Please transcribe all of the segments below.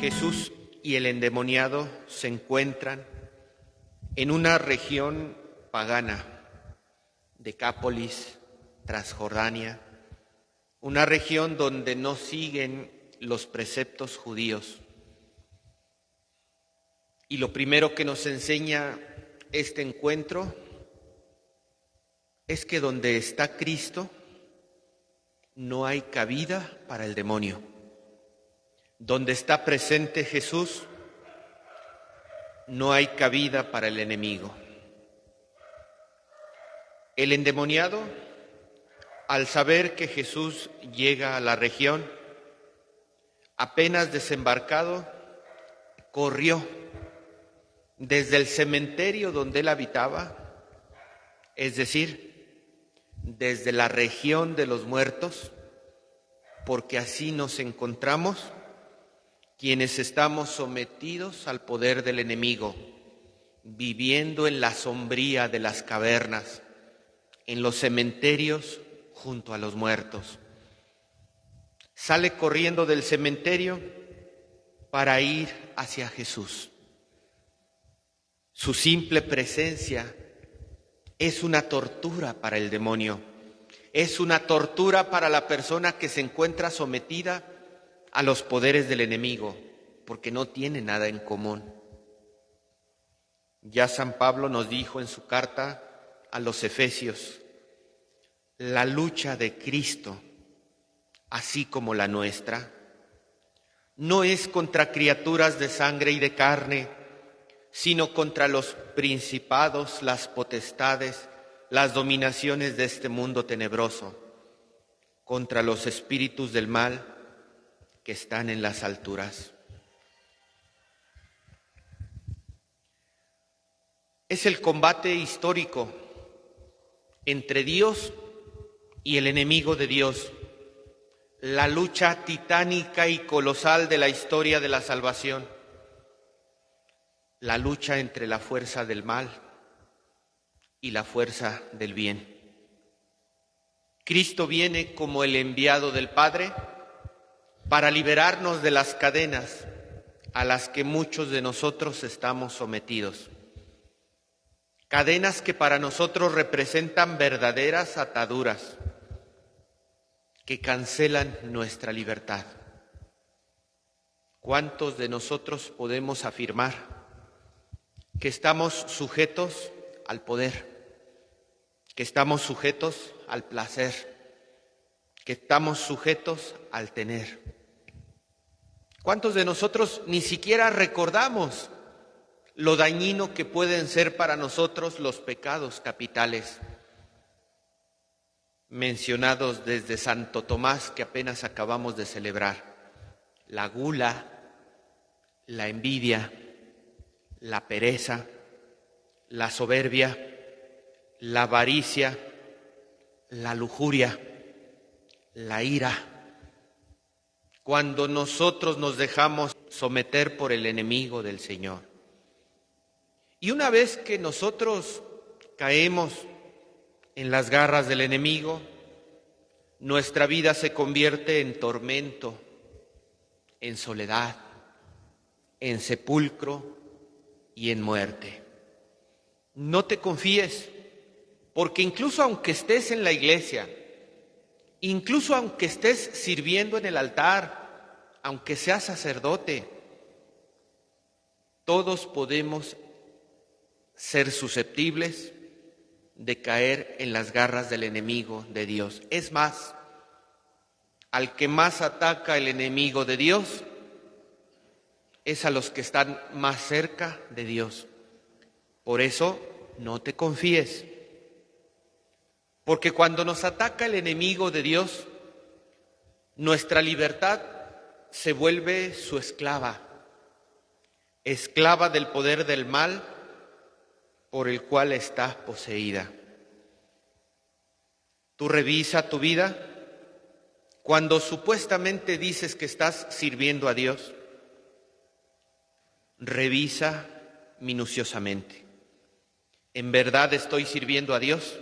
Jesús y el endemoniado se encuentran en una región pagana, Decápolis, Transjordania, una región donde no siguen los preceptos judíos. Y lo primero que nos enseña este encuentro es que donde está Cristo no hay cabida para el demonio. Donde está presente Jesús no hay cabida para el enemigo. El endemoniado, al saber que Jesús llega a la región, apenas desembarcado, corrió desde el cementerio donde él habitaba, es decir, desde la región de los muertos, porque así nos encontramos quienes estamos sometidos al poder del enemigo, viviendo en la sombría de las cavernas, en los cementerios junto a los muertos. Sale corriendo del cementerio para ir hacia Jesús. Su simple presencia es una tortura para el demonio, es una tortura para la persona que se encuentra sometida a los poderes del enemigo, porque no tiene nada en común. Ya San Pablo nos dijo en su carta a los Efesios, la lucha de Cristo, así como la nuestra, no es contra criaturas de sangre y de carne, sino contra los principados, las potestades, las dominaciones de este mundo tenebroso, contra los espíritus del mal que están en las alturas. Es el combate histórico entre Dios y el enemigo de Dios, la lucha titánica y colosal de la historia de la salvación, la lucha entre la fuerza del mal y la fuerza del bien. Cristo viene como el enviado del Padre para liberarnos de las cadenas a las que muchos de nosotros estamos sometidos. Cadenas que para nosotros representan verdaderas ataduras que cancelan nuestra libertad. ¿Cuántos de nosotros podemos afirmar que estamos sujetos al poder, que estamos sujetos al placer, que estamos sujetos al tener? ¿Cuántos de nosotros ni siquiera recordamos lo dañino que pueden ser para nosotros los pecados capitales mencionados desde Santo Tomás, que apenas acabamos de celebrar? La gula, la envidia, la pereza, la soberbia, la avaricia, la lujuria, la ira. Cuando nosotros nos dejamos someter por el enemigo del Señor. Y una vez que nosotros caemos en las garras del enemigo, nuestra vida se convierte en tormento, en soledad, en sepulcro y en muerte. No te confíes, porque incluso aunque estés en la iglesia, incluso aunque estés sirviendo en el altar, aunque seas sacerdote, todos podemos ser susceptibles de caer en las garras del enemigo de Dios. Es más, al que más ataca el enemigo de Dios es a los que están más cerca de Dios. Por eso, no te confíes, porque cuando nos ataca el enemigo de Dios, nuestra libertad se vuelve su esclava, esclava del poder del mal por el cual está poseída. Tú revisa tu vida cuando supuestamente dices que estás sirviendo a Dios. Revisa minuciosamente. ¿En verdad estoy sirviendo a Dios?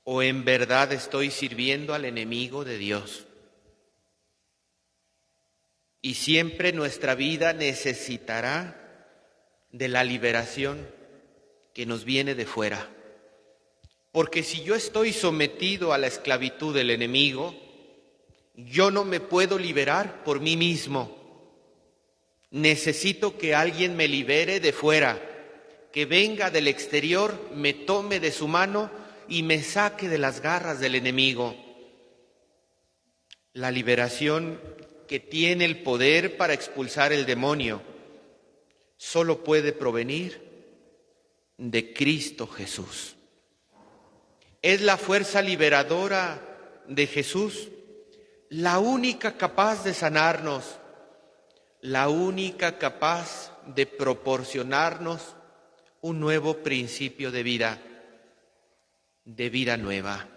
¿O en verdad estoy sirviendo al enemigo de Dios? y siempre nuestra vida necesitará de la liberación que nos viene de fuera. Porque si yo estoy sometido a la esclavitud del enemigo, yo no me puedo liberar por mí mismo. Necesito que alguien me libere de fuera, que venga del exterior, me tome de su mano y me saque de las garras del enemigo. La liberación que tiene el poder para expulsar el demonio solo puede provenir de Cristo Jesús. Es la fuerza liberadora de Jesús, la única capaz de sanarnos, la única capaz de proporcionarnos un nuevo principio de vida nueva.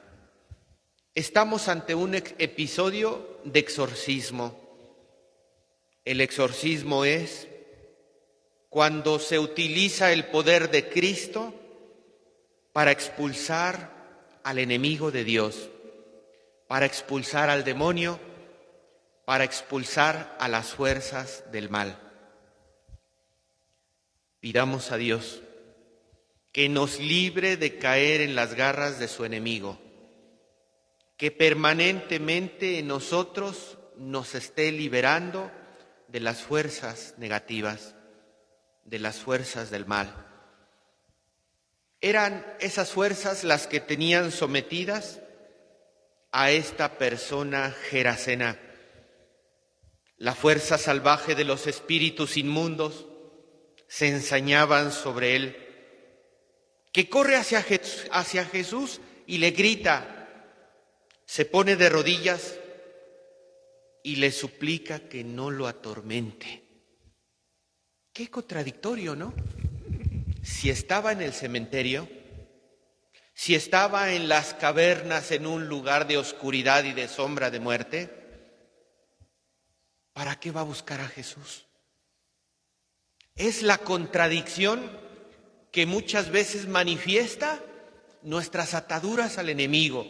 Estamos ante un episodio de exorcismo. El exorcismo es cuando se utiliza el poder de Cristo para expulsar al enemigo de Dios, para expulsar al demonio, para expulsar a las fuerzas del mal. Pidamos a Dios que nos libre de caer en las garras de su enemigo, que permanentemente en nosotros nos esté liberando de las fuerzas negativas, de las fuerzas del mal. Eran esas fuerzas las que tenían sometidas a esta persona Gerasena, la fuerza salvaje de los espíritus inmundos se ensañaban sobre él, que corre hacia Jesús y le grita, se pone de rodillas y le suplica que no lo atormente. Qué contradictorio, ¿no? Si estaba en el cementerio, si estaba en las cavernas en un lugar de oscuridad y de sombra de muerte, ¿para qué va a buscar a Jesús? Es la contradicción que muchas veces manifiesta nuestras ataduras al enemigo.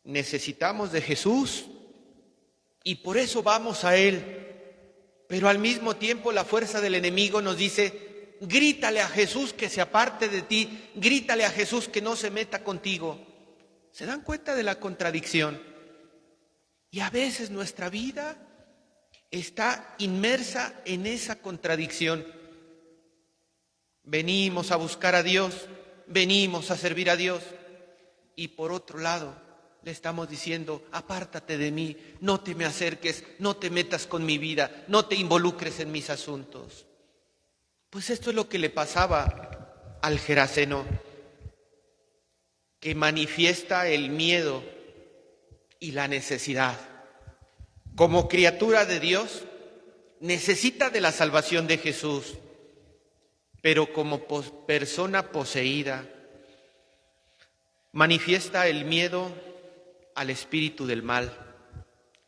Necesitamos de Jesús y por eso vamos a Él. Pero al mismo tiempo la fuerza del enemigo nos dice, grítale a Jesús que se aparte de ti, grítale a Jesús que no se meta contigo. ¿Se dan cuenta de la contradicción? Y a veces nuestra vida está inmersa en esa contradicción. Venimos a buscar a Dios, venimos a servir a Dios y por otro lado le estamos diciendo, apártate de mí, no te me acerques, no te metas con mi vida, no te involucres en mis asuntos. Pues esto es lo que le pasaba al Geraseno, que manifiesta el miedo y la necesidad. Como criatura de Dios, necesita de la salvación de Jesús, pero como persona poseída, manifiesta el miedo al espíritu del mal,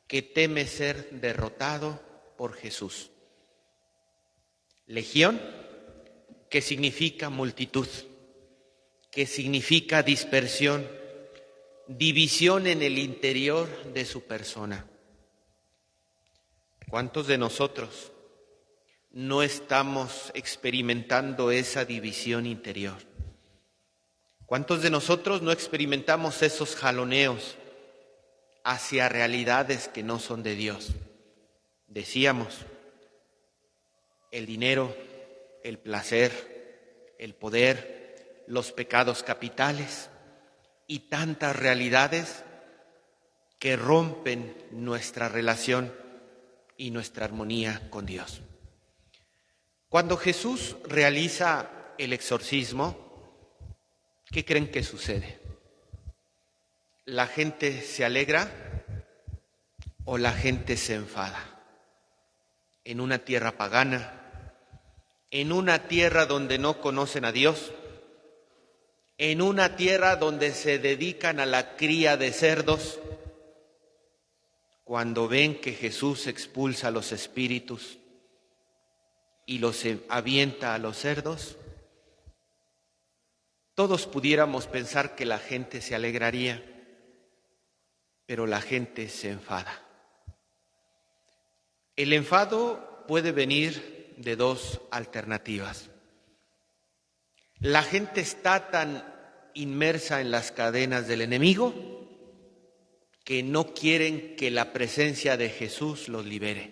que teme ser derrotado por Jesús. Legión, que significa multitud, que significa dispersión, división en el interior de su persona. ¿Cuántos de nosotros no estamos experimentando esa división interior? ¿Cuántos de nosotros no experimentamos esos jaloneos hacia realidades que no son de Dios? Decíamos, el dinero, el placer, el poder, los pecados capitales y tantas realidades que rompen nuestra relación y nuestra armonía con Dios. Cuando Jesús realiza el exorcismo, ¿qué creen que sucede? ¿La gente se alegra o la gente se enfada? En una tierra pagana, en una tierra donde no conocen a Dios, en una tierra donde se dedican a la cría de cerdos, cuando ven que Jesús expulsa a los espíritus y los avienta a los cerdos, todos pudiéramos pensar que la gente se alegraría, pero la gente se enfada. El enfado puede venir de dos alternativas. La gente está tan inmersa en las cadenas del enemigo que no quieren que la presencia de Jesús los libere.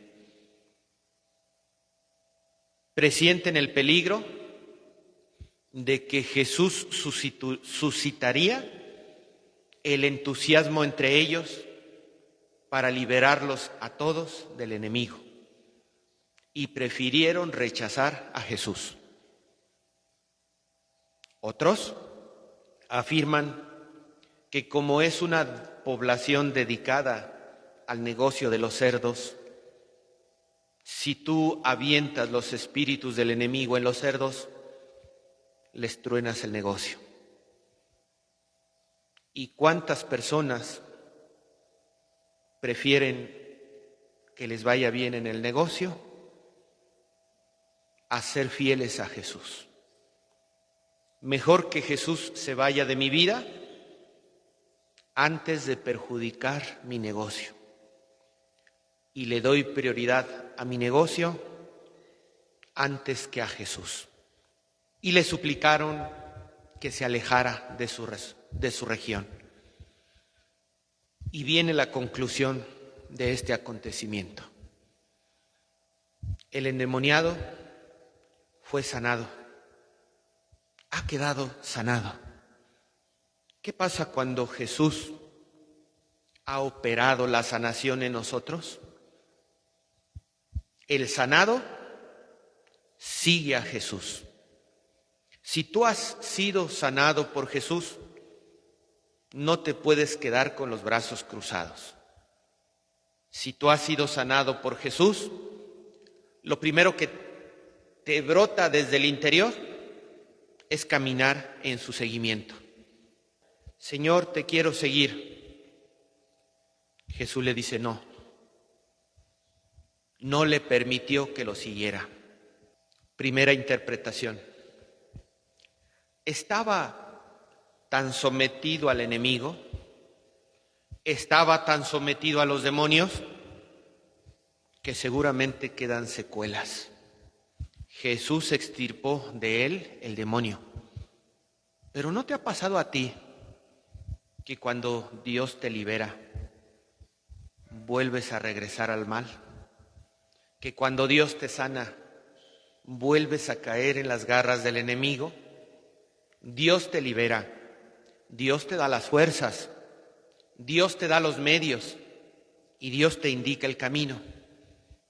Presienten el peligro de que Jesús suscitaría el entusiasmo entre ellos para liberarlos a todos del enemigo, y prefirieron rechazar a Jesús. Otros afirman que como es una población dedicada al negocio de los cerdos, si tú avientas los espíritus del enemigo en los cerdos, les truenas el negocio. ¿Y cuántas personas prefieren que les vaya bien en el negocio a ser fieles a Jesús? Mejor que Jesús se vaya de mi vida antes de perjudicar mi negocio. Y le doy prioridad a mi negocio antes que a Jesús. Y le suplicaron que se alejara de su región. Y viene la conclusión de este acontecimiento. El endemoniado fue sanado. Ha quedado sanado. ¿Qué pasa cuando Jesús ha operado la sanación en nosotros? El sanado sigue a Jesús. Si tú has sido sanado por Jesús, no te puedes quedar con los brazos cruzados. Si tú has sido sanado por Jesús, lo primero que te brota desde el interior es caminar en su seguimiento. Señor, te quiero seguir. Jesús le dice no. No le permitió que lo siguiera. Primera interpretación. Estaba tan sometido al enemigo, estaba tan sometido a los demonios, que seguramente quedan secuelas. Jesús extirpó de él el demonio. Pero ¿no te ha pasado a ti que cuando Dios te libera, vuelves a regresar al mal? Que cuando Dios te sana, vuelves a caer en las garras del enemigo. Dios te libera, Dios te da las fuerzas, Dios te da los medios y Dios te indica el camino.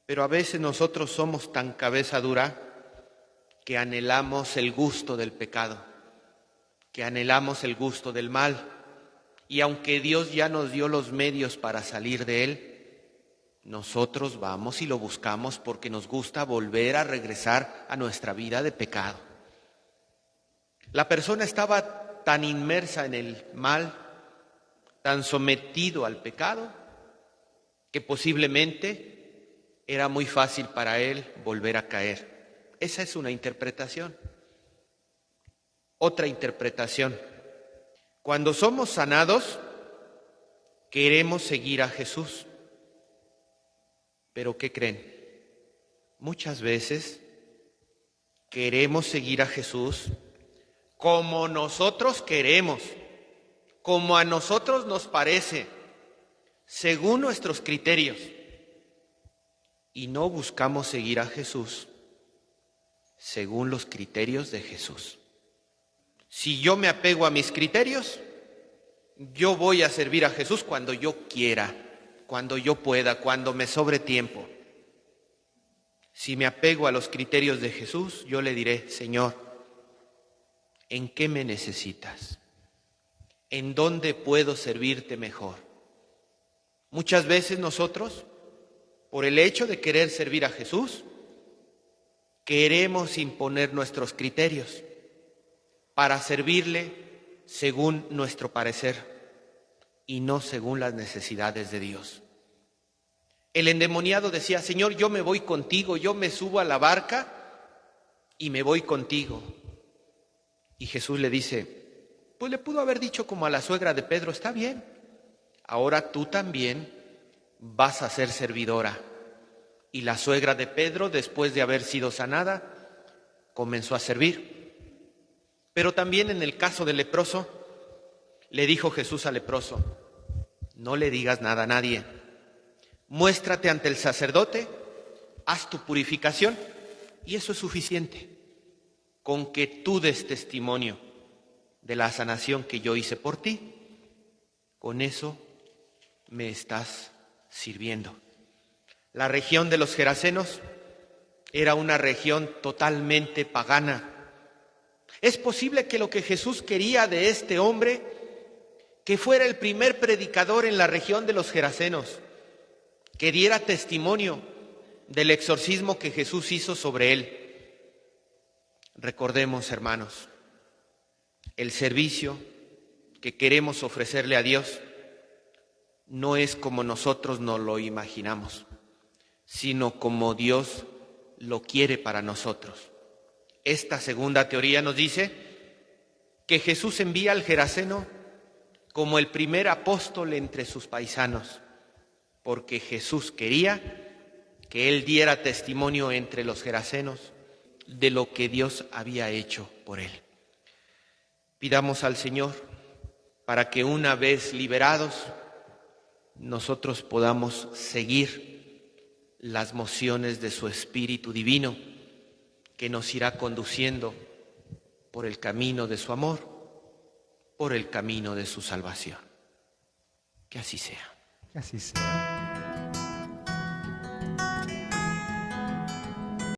Pero a veces nosotros somos tan cabeza dura que anhelamos el gusto del pecado, que anhelamos el gusto del mal. Y aunque Dios ya nos dio los medios para salir de él, nosotros vamos y lo buscamos porque nos gusta volver a regresar a nuestra vida de pecado. La persona estaba tan inmersa en el mal, tan sometido al pecado, que posiblemente era muy fácil para él volver a caer. Esa es una interpretación. Otra interpretación. Cuando somos sanados, queremos seguir a Jesús. Pero ¿qué creen? Muchas veces queremos seguir a Jesús como nosotros queremos, como a nosotros nos parece, según nuestros criterios. Y no buscamos seguir a Jesús según los criterios de Jesús. Si yo me apego a mis criterios, yo voy a servir a Jesús cuando yo quiera, cuando yo pueda, cuando me sobre tiempo. Si me apego a los criterios de Jesús, yo le diré, Señor, ¿en qué me necesitas? ¿En dónde puedo servirte mejor? Muchas veces nosotros, por el hecho de querer servir a Jesús, queremos imponer nuestros criterios para servirle según nuestro parecer y no según las necesidades de Dios. El endemoniado decía, Señor, yo me voy contigo, yo me subo a la barca y me voy contigo. Y Jesús le dice, pues le pudo haber dicho como a la suegra de Pedro, está bien, ahora tú también vas a ser servidora, Y la suegra de Pedro, después de haber sido sanada, comenzó a servir. Pero también en el caso del leproso, le dijo Jesús al leproso: no le digas nada a nadie, muéstrate ante el sacerdote, haz tu purificación y eso es suficiente. Con que tú des testimonio de la sanación que yo hice por ti, con eso me estás sirviendo. La región de los Gerasenos era una región totalmente pagana. Es posible que lo que Jesús quería de este hombre, que fuera el primer predicador en la región de los Gerasenos, que diera testimonio del exorcismo que Jesús hizo sobre él. Recordemos, hermanos, el servicio que queremos ofrecerle a Dios no es como nosotros nos lo imaginamos, sino como Dios lo quiere para nosotros. Esta segunda teoría nos dice que Jesús envía al Geraseno como el primer apóstol entre sus paisanos, porque Jesús quería que él diera testimonio entre los gerasenos de lo que Dios había hecho por él. Pidamos al Señor para que una vez liberados nosotros podamos seguir las mociones de su Espíritu Divino, que nos irá conduciendo por el camino de su amor, por el camino de su salvación. Que así sea. Que así sea.